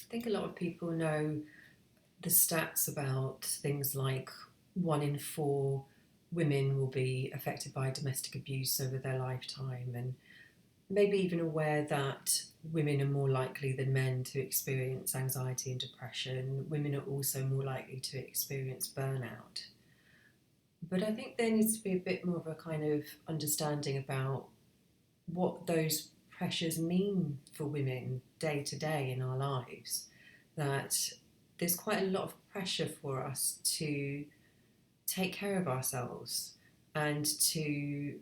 I think a lot of people know the stats about things like 1 in 4 women will be affected by domestic abuse over their lifetime, and maybe even aware that women are more likely than men to experience anxiety and depression. Women are also more likely to experience burnout. But I think there needs to be a bit more of a kind of understanding about what those pressures mean for women day to day in our lives. That there's quite a lot of pressure for us to take care of ourselves and to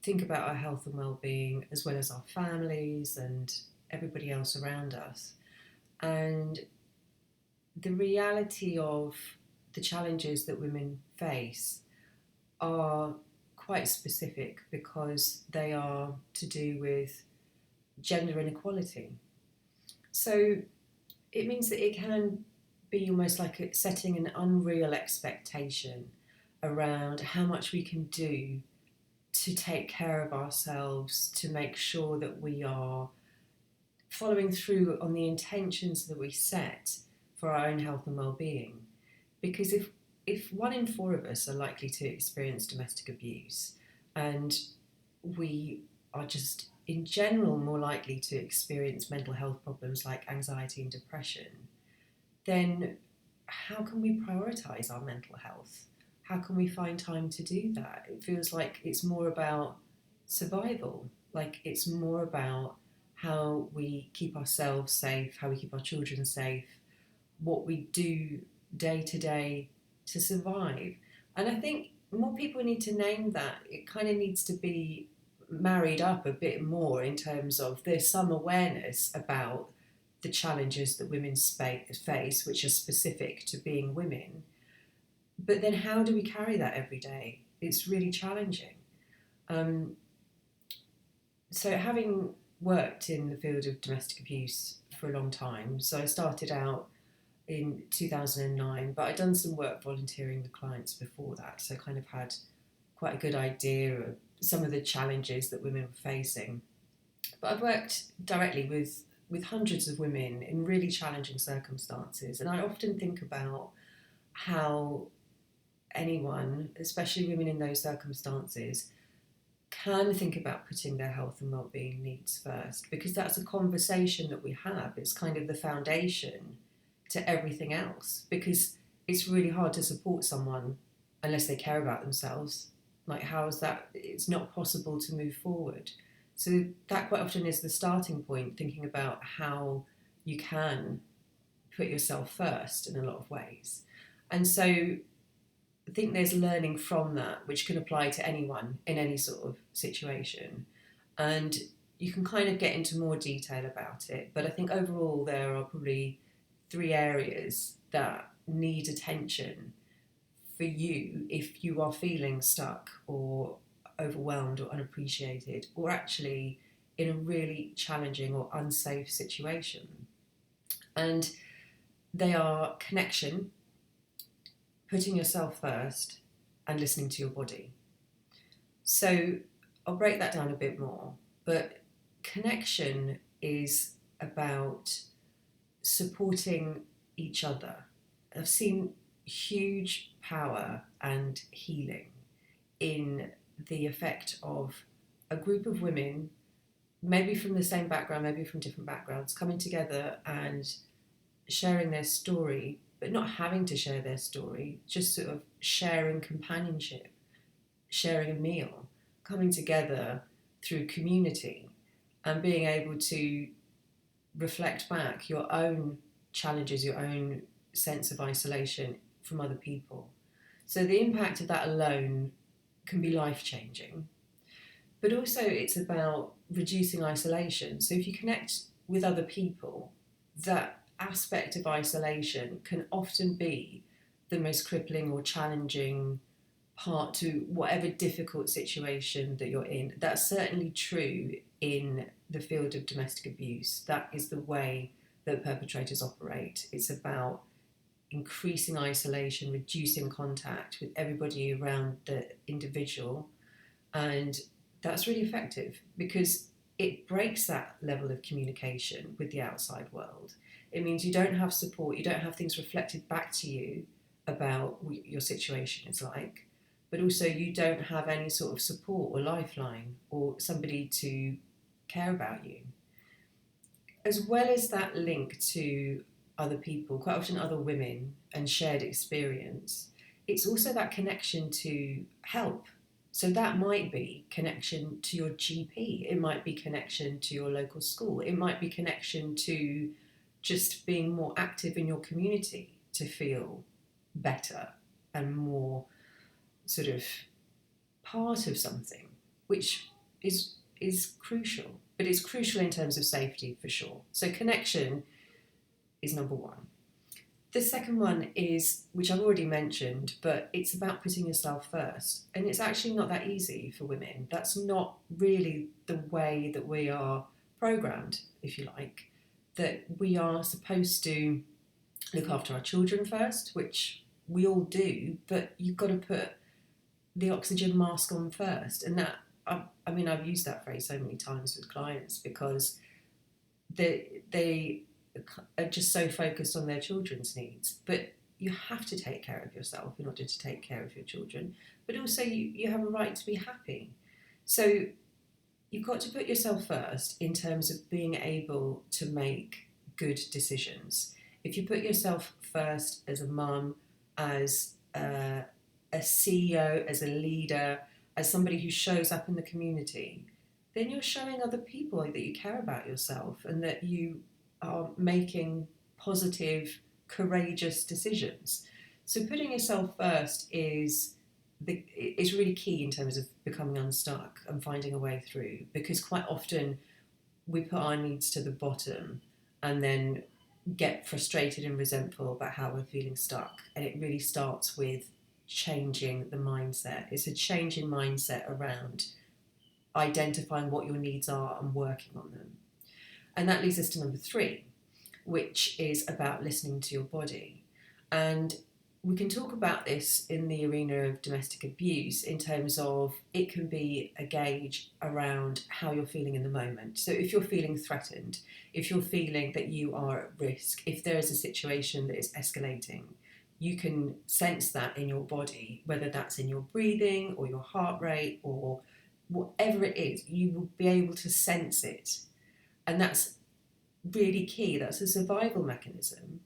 think about our health and well-being as well as our families and everybody else around us. And the reality of the challenges that women face are quite specific because they are to do with gender inequality. So it means that it can be almost like setting an unreal expectation around how much we can do to take care of ourselves, to make sure that we are following through on the intentions that we set for our own health and well-being. Because if 1 in 4 of us are likely to experience domestic abuse, and we are just in general more likely to experience mental health problems like anxiety and depression, then how can we prioritize our mental health? How can we find time to do that? It feels like it's more about survival, like it's more about how we keep ourselves safe, how we keep our children safe, what we do day to day to survive. And I think more people need to name that. It kind of needs to be married up a bit more in terms of there's some awareness about the challenges that women face, which are specific to being women. But then how do we carry that every day? It's really challenging. Um, so having worked in the field of domestic abuse for a long time, so I started out in 2009, but I'd done some work volunteering with clients before that, so kind of had quite a good idea of some of the challenges that women were facing. But I've worked directly with hundreds of women in really challenging circumstances, and I often think about how anyone, especially women in those circumstances, can think about putting their health and well-being needs first, because that's a conversation that we have. It's kind of the foundation to everything else, because it's really hard to support someone unless they care about themselves. Like, how is that? It's not possible to move forward. So that quite often is the starting point, thinking about how you can put yourself first in a lot of ways. And so I think there's learning from that, which can apply to anyone in any sort of situation. And you can kind of get into more detail about it. But I think overall, there are probably 3 areas that need attention for you if you are feeling stuck or overwhelmed or unappreciated, or actually in a really challenging or unsafe situation. And they are connection, putting yourself first, and listening to your body. So I'll break that down a bit more, but connection is about supporting each other. I've seen huge power and healing in the effect of a group of women, maybe from the same background, maybe from different backgrounds, coming together and sharing their story, but not having to share their story, just sort of sharing companionship, sharing a meal, coming together through community, and being able to reflect back your own challenges, your own sense of isolation from other people. So the impact of that alone can be life-changing. But also it's about reducing isolation. So if you connect with other people, that aspect of isolation can often be the most crippling or challenging part to whatever difficult situation that you're in. That's certainly true in the field of domestic abuse. That is the way that perpetrators operate. It's about increasing isolation, reducing contact with everybody around the individual. And that's really effective because it breaks that level of communication with the outside world. It means you don't have support, you don't have things reflected back to you about what your situation is like, but also you don't have any sort of support or lifeline or somebody to care about you. As well as that link to other people, quite often other women, and shared experience, it's also that connection to help. So that might be connection to your GP, it might be connection to your local school, it might be connection to just being more active in your community to feel better and more sort of part of something, which is crucial. But it's crucial in terms of safety for sure. So connection is number one. The second one is, which I've already mentioned, but it's about putting yourself first. And it's actually not that easy for women. That's not really the way that we are programmed, if you like, that we are supposed to look after our children first, which we all do, but you've got to put the oxygen mask on first. And that, I mean, I've used that phrase so many times with clients because they are just so focused on their children's needs. But you have to take care of yourself in order to take care of your children. But also you have a right to be happy. So you've got to put yourself first in terms of being able to make good decisions. If you put yourself first as a mum, as a CEO, as a leader, as somebody who shows up in the community, then you're showing other people that you care about yourself and that you are making positive, courageous decisions. So putting yourself first is really key in terms of becoming unstuck and finding a way through, because quite often we put our needs to the bottom and then get frustrated and resentful about how we're feeling stuck. And it really starts with changing the mindset. It's a change in mindset around identifying what your needs are and working on them. And that leads us to number 3, which is about listening to your body. And we can talk about this in the arena of domestic abuse in terms of it can be a gauge around how you're feeling in the moment. So if you're feeling threatened, if you're feeling that you are at risk, if there is a situation that is escalating, you can sense that in your body, whether that's in your breathing or your heart rate or whatever it is, you will be able to sense it. And that's really key. That's a survival mechanism.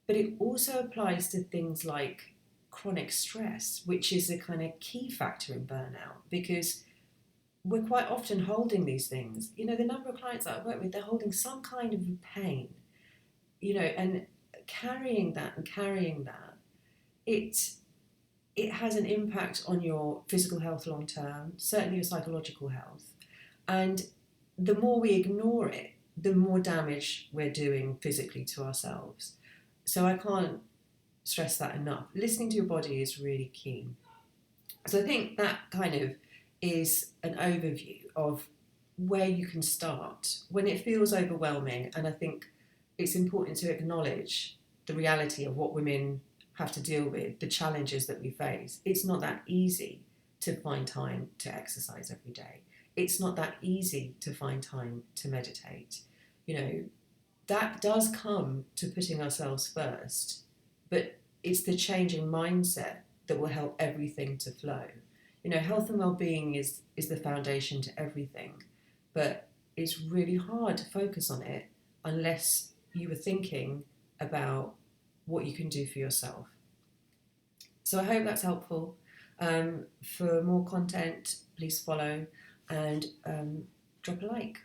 But it also applies to things like chronic stress, which is a kind of key factor in burnout, because we're quite often holding these things. You know, the number of clients that I work with, they're holding some kind of pain, you know, and carrying that, it has an impact on your physical health long term, certainly your psychological health. And the more we ignore it, the more damage we're doing physically to ourselves. So I can't stress that enough. Listening to your body is really key. So I think that kind of is an overview of where you can start when it feels overwhelming. And I think it's important to acknowledge the reality of what women have to deal with, the challenges that we face. It's not that easy to find time to exercise every day. It's not that easy to find time to meditate. You know, that does come to putting ourselves first, but it's the change in mindset that will help everything to flow. You know, health and well-being is the foundation to everything, but it's really hard to focus on it unless you were thinking about what you can do for yourself. So I hope that's helpful. For more content, please follow and drop a like.